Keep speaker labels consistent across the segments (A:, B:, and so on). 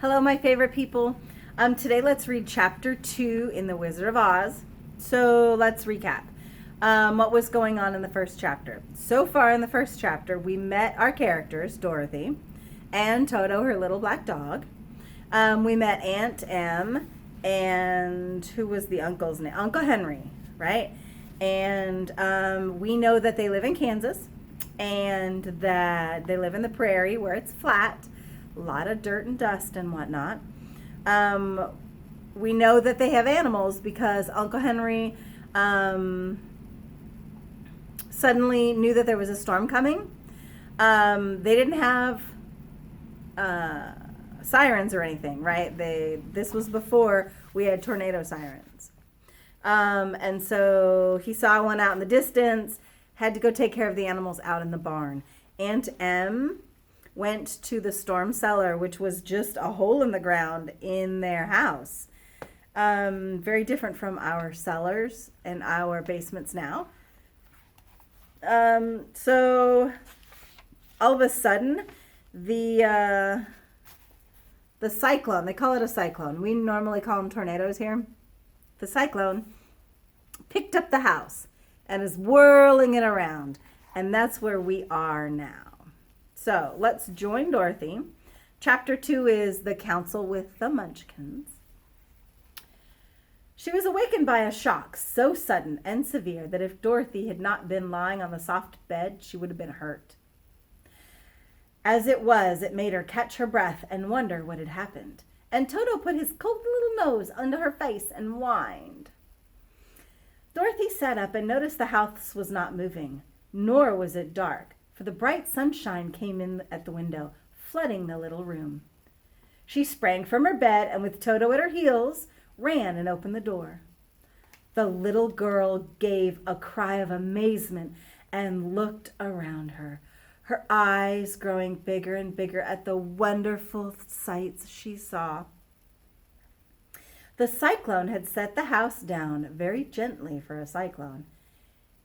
A: Hello, my favorite people. Today, let's read chapter 2 in the Wizard of Oz. So, let's recap what was going on in the first chapter. So far, in the first chapter, we met our characters, Dorothy and Toto, her little black dog. We met Aunt Em and who was the uncle's name? Uncle Henry, right? And we know that they live in Kansas and that they live in the prairie where it's flat. A lot of dirt and dust and whatnot. We know that they have animals because Uncle Henry suddenly knew that there was a storm coming. They didn't have sirens or anything, right? This was before we had tornado sirens. And so he saw one out in the distance, had to go take care of the animals out in the barn. Aunt Em went to the storm cellar, which was just a hole in the ground in their house. Very different from our cellars and our basements now. So all of a sudden, the cyclone, they call it a cyclone. We normally call them tornadoes here. The cyclone picked up the house and is whirling it around. And that's where we are now. So let's join Dorothy. Chapter 2 is The Council with the Munchkins. She was awakened by a shock so sudden and severe that if Dorothy had not been lying on the soft bed, she would have been hurt. As it was, it made her catch her breath and wonder what had happened. And Toto put his cold little nose under her face and whined. Dorothy sat up and noticed the house was not moving, nor was it dark, for the bright sunshine came in at the window, flooding the little room. She sprang from her bed and with Toto at her heels, ran and opened the door. The little girl gave a cry of amazement and looked around her, her eyes growing bigger and bigger at the wonderful sights she saw. The cyclone had set the house down very gently for a cyclone,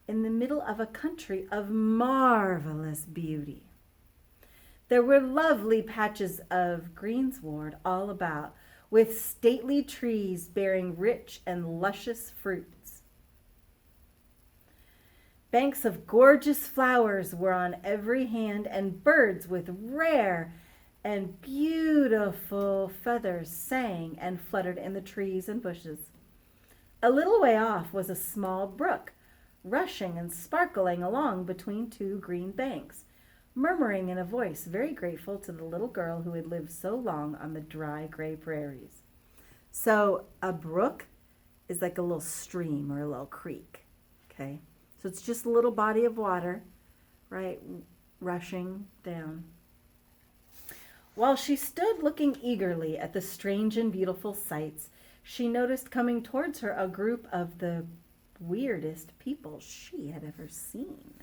A: in the middle of a country of marvelous beauty. There were lovely patches of greensward all about, with stately trees bearing rich and luscious fruits. Banks of gorgeous flowers were on every hand, and birds with rare and beautiful feathers sang and fluttered in the trees and bushes. A little way off was a small brook, rushing and sparkling along between two green banks, murmuring in a voice very grateful to the little girl who had lived so long on the dry, gray prairies. So a brook is like a little stream or a little creek, okay? So it's just a little body of water, right, rushing down. While she stood looking eagerly at the strange and beautiful sights, she noticed coming towards her a group of the weirdest people she had ever seen.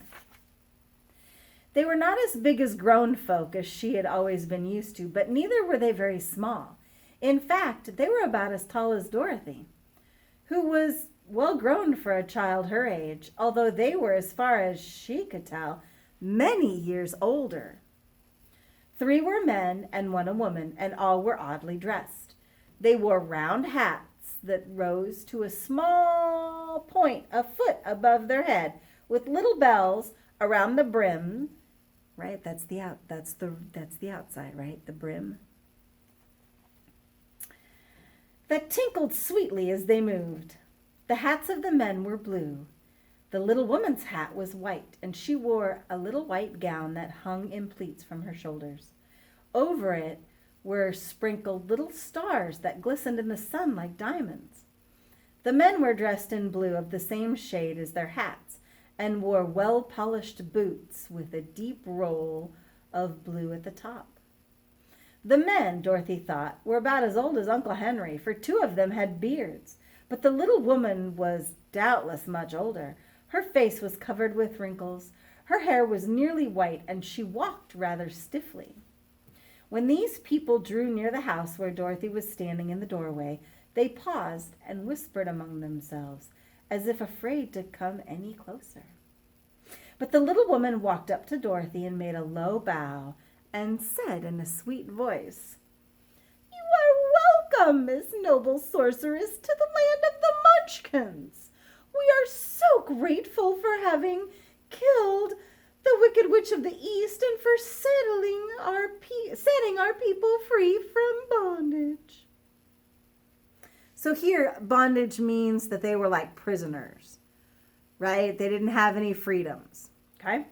A: They were not as big as grown folk as she had always been used to, but neither were they very small. In fact, they were about as tall as Dorothy, who was well grown for a child her age, although they were, as far as she could tell, many years older. 3 were men and 1 a woman, and all were oddly dressed. They wore round hats that rose to a small point a foot above their head, with little bells around the brim. Right, that's the outside, right? The brim. That tinkled sweetly as they moved. The hats of the men were blue. The little woman's hat was white, and she wore a little white gown that hung in pleats from her shoulders. Over it were sprinkled little stars that glistened in the sun like diamonds. The men were dressed in blue of the same shade as their hats, and wore well-polished boots with a deep roll of blue at the top. The men, Dorothy thought, were about as old as Uncle Henry, for 2 of them had beards, but the little woman was doubtless much older. Her face was covered with wrinkles, her hair was nearly white, and she walked rather stiffly. When these people drew near the house where Dorothy was standing in the doorway, they paused and whispered among themselves, as if afraid to come any closer. But the little woman walked up to Dorothy and made a low bow and said in a sweet voice, "You Welcome, Miss Noble Sorceress, to the land of the Munchkins. We are so grateful for having killed the Wicked Witch of the East and for setting our people free from bondage. So here, bondage means that they were like prisoners, right? They didn't have any freedoms, okay?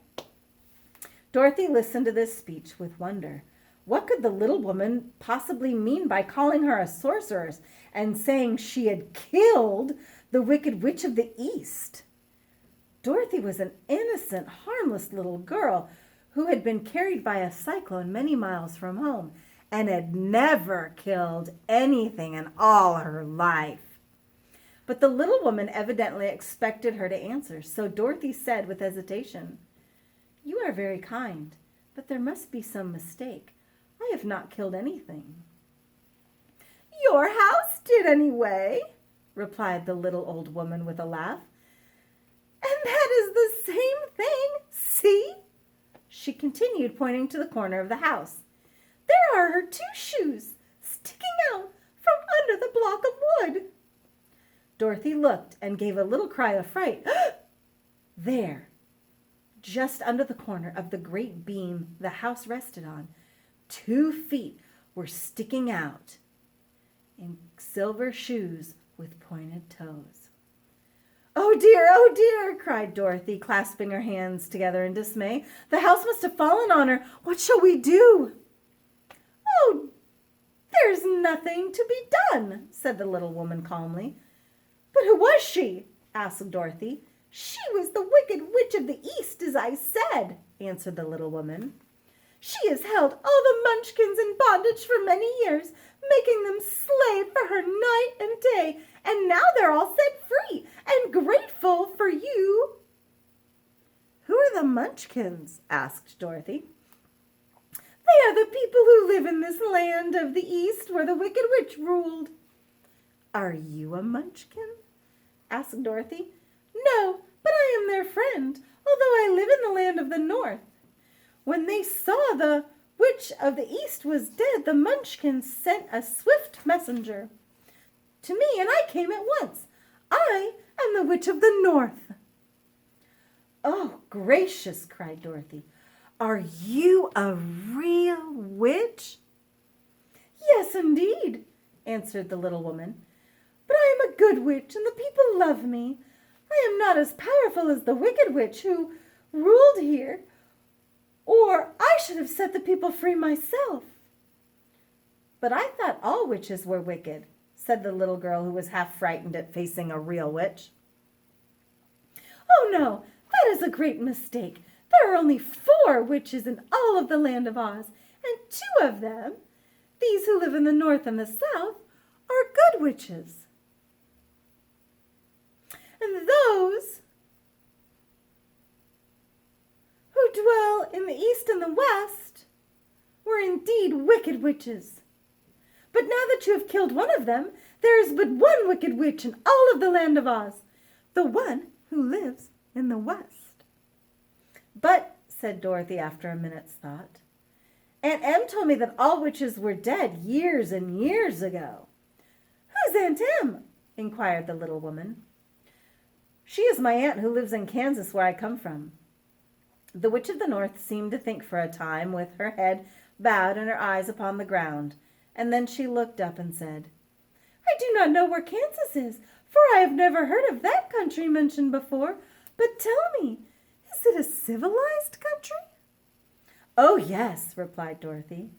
A: Dorothy listened to this speech with wonder. What could the little woman possibly mean by calling her a sorceress and saying she had killed the Wicked Witch of the East? Dorothy was an innocent, harmless little girl who had been carried by a cyclone many miles from home and had never killed anything in all her life. But the little woman evidently expected her to answer, so Dorothy said with hesitation, "You are very kind, but there must be some mistake. I have not killed anything." "Your house did anyway," replied the little old woman with a laugh. "And that is the same thing, see?" she continued, pointing to the corner of the house. "There are her 2 shoes sticking out from under the block of wood." Dorothy looked and gave a little cry of fright. There, just under the corner of the great beam the house rested on, 2 feet were sticking out in silver shoes with pointed toes. Oh dear, cried Dorothy, clasping her hands together in dismay. "The house must have fallen on her. What shall we do?" "Oh, there's nothing to be done," said the little woman calmly. "But who was she?" asked Dorothy. "She was the Wicked Witch of the East, as I said," answered the little woman. "She has held all the Munchkins in bondage for many years, making them slave for her night and day, and now they're all set free and grateful for you." "Who are the Munchkins?" asked Dorothy. "They are the people who live in this land of the East where the Wicked Witch ruled." "Are you a Munchkin?" asked Dorothy. "No, but I am their friend, although I live in the land of the North. When they saw the Witch of the East was dead, the Munchkins sent a swift messenger to me, and I came at once. I am the Witch of the North." "Oh, gracious," cried Dorothy. "Are you a real witch?" "Yes, indeed," answered the little woman. "But I am a good witch, and the people love me. I am not as powerful as the Wicked Witch who ruled here, or I should have set the people free myself." "But I thought all witches were wicked," said the little girl, who was half frightened at facing a real witch. "Oh, no, that is a great mistake. There are only 4 witches in all of the land of Oz, and 2 of them, these who live in the north and the south, are good witches. And those who dwell in the east and the west were indeed wicked witches. But now that you have killed one of them, there is but one wicked witch in all of the land of Oz, the one who lives in the west." "But," said Dorothy after a minute's thought, "Aunt Em told me that all witches were dead years and years ago." "Who's Aunt Em?" inquired the little woman. "She is my aunt who lives in Kansas, where I come from." The Witch of the North seemed to think for a time, with her head bowed and her eyes upon the ground, and then she looked up and said, "I do not know where Kansas is, for I have never heard of that country mentioned before. But tell me, is it a civilized country?" "Oh, yes," replied Dorothy.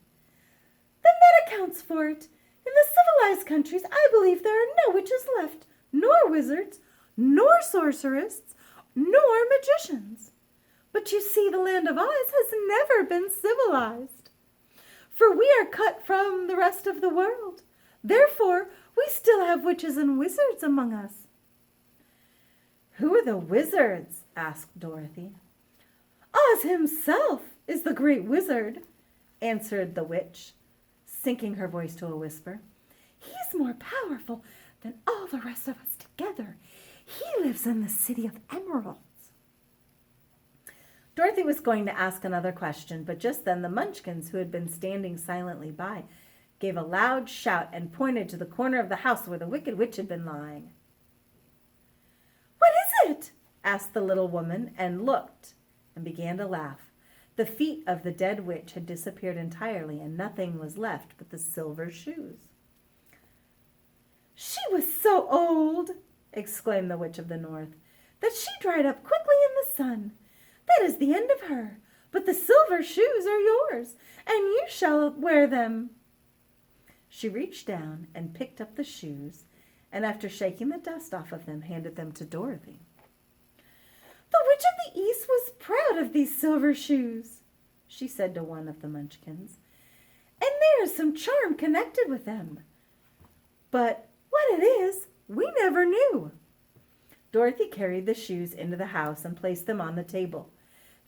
A: "Then that accounts for it. In the civilized countries, I believe there are no witches left, nor wizards, nor sorceresses, nor magicians. But you see, the land of Oz has never been civilized, for we are cut from the rest of the world. Therefore, we still have witches and wizards among us." "Who are the wizards?" asked Dorothy. "Oz himself is the great wizard," answered the witch, sinking her voice to a whisper. "He's more powerful than all the rest of us together. He lives in the city of emeralds." Dorothy was going to ask another question, but just then the Munchkins, who had been standing silently by, gave a loud shout and pointed to the corner of the house where the Wicked Witch had been lying. "What is it?" asked the little woman, and looked and began to laugh. The feet of the dead witch had disappeared entirely, and nothing was left but the silver shoes. "She was so old," exclaimed the Witch of the North, "that she dried up quickly in the sun. That is the end of her. But the silver shoes are yours, and you shall wear them." She reached down and picked up the shoes, and after shaking the dust off of them, handed them to Dorothy. "The Witch of the East was proud of these silver shoes," she said to one of the Munchkins, "and there is some charm connected with them. But what it is, we never knew." Dorothy carried the shoes into the house and placed them on the table.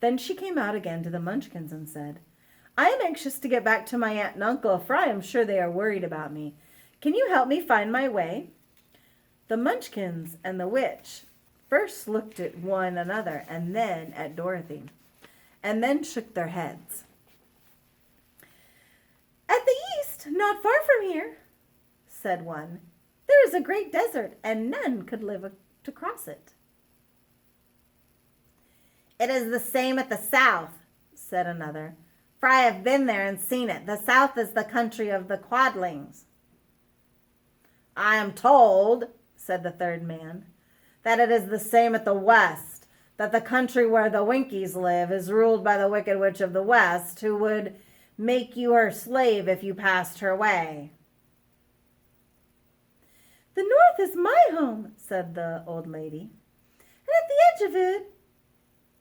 A: Then she came out again to the Munchkins and said, "I am anxious to get back to my aunt and uncle, for I am sure they are worried about me. Can you help me find my way?" The Munchkins and the witch first looked at one another and then at Dorothy, and then shook their heads. "At the east, not far from here," said one, "there is a great desert, and none could live to cross it." "It is the same at the south," said another, "for I have been there and seen it. The south is the country of the Quadlings." "I am told," said the third man, "that it is the same at the west, that the country where the Winkies live is ruled by the Wicked Witch of the West, who would make you her slave if you passed her way." "The north is my home," said the old lady, "and at the edge of it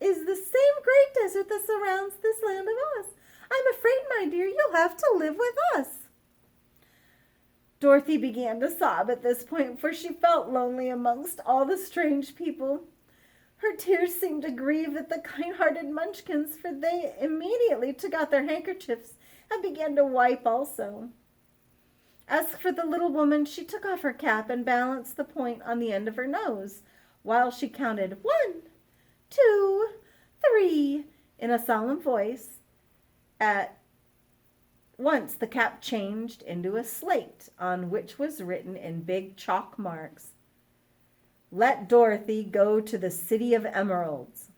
A: is the same great desert that surrounds this land of Oz. I'm afraid, my dear, you'll have to live with us." Dorothy began to sob at this point, for she felt lonely amongst all the strange people. Her tears seemed to grieve at the kind-hearted Munchkins, for they immediately took out their handkerchiefs and began to wipe also. As for the little woman, she took off her cap and balanced the point on the end of her nose, while she counted 1, 2, 3 in a solemn voice. At once the cap changed into a slate, on which was written in big chalk marks, "Let Dorothy go to the City of Emeralds."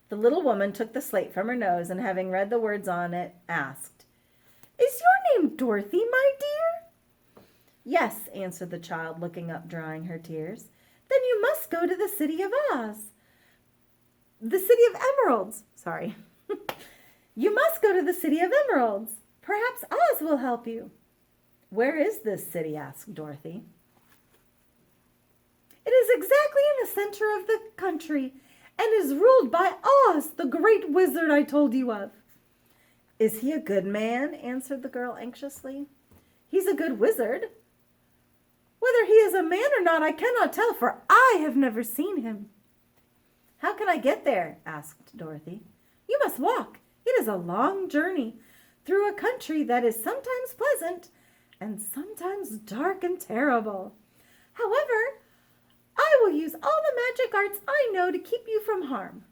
A: The little woman took the slate from her nose, and having read the words on it, asked, "Is your name Dorothy, my dear?" "Yes," answered the child, looking up, drying her tears. "Then you must go to the City of Oz. The City of Emeralds, sorry. You must go to the City of Emeralds. Perhaps Oz will help you." "Where is this city?" asked Dorothy. "It is exactly in the center of the country, and is ruled by Oz, the great wizard I told you of." "Is he a good man?" answered the girl anxiously. "He's a good wizard. Whether he is a man or not, I cannot tell, for I have never seen him." "How can I get there?" asked Dorothy. "You must walk. It is a long journey through a country that is sometimes pleasant and sometimes dark and terrible. However, I will use all the magic arts I know to keep you from harm."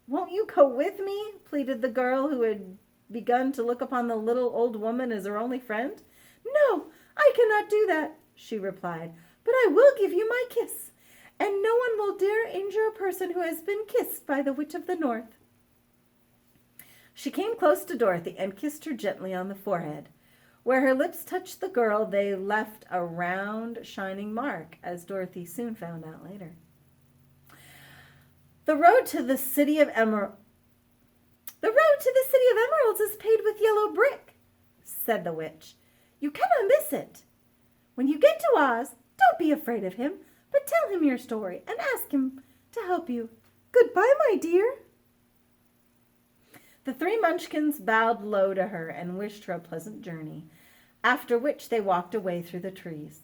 A: "Won't you go with me?" pleaded the girl, who had begun to look upon the little old woman as her only friend. "No, I cannot do that," she replied, "but I will give you my kiss, and no one will dare injure a person who has been kissed by the Witch of the North." She came close to Dorothy and kissed her gently on the forehead. Where her lips touched the girl, they left a round, shining mark, as Dorothy soon found out later. The road to the City of Emeralds is paved with yellow brick," said the witch. "You cannot miss it. When you get to Oz, don't be afraid of him, but tell him your story and ask him to help you. Goodbye, my dear." The three Munchkins bowed low to her and wished her a pleasant journey, after which they walked away through the trees.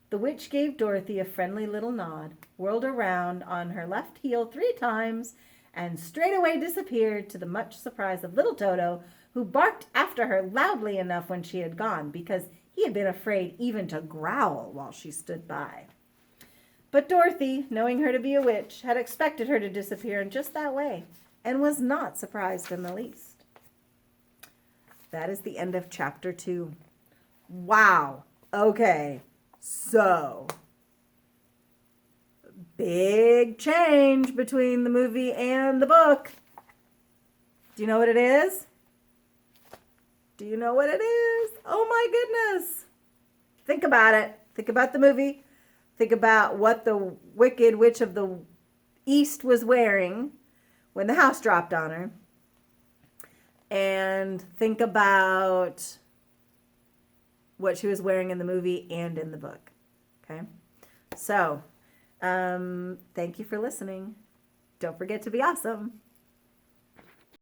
A: The witch gave Dorothy a friendly little nod, whirled around on her left heel 3 times, and straightway disappeared, to the much surprise of little Toto, who barked after her loudly enough when she had gone, because he had been afraid even to growl while she stood by. But Dorothy, knowing her to be a witch, had expected her to disappear in just that way, and was not surprised in the least. That is the end of chapter 2. Wow. Okay. So, big change between the movie and the book. Do you know what it is? Do you know what it is? Oh my goodness. Think about it. Think about the movie. Think about what the Wicked Witch of the East was wearing when the house dropped on her. And think about what she was wearing in the movie and in the book. Okay? So, thank you for listening. Don't forget to be awesome.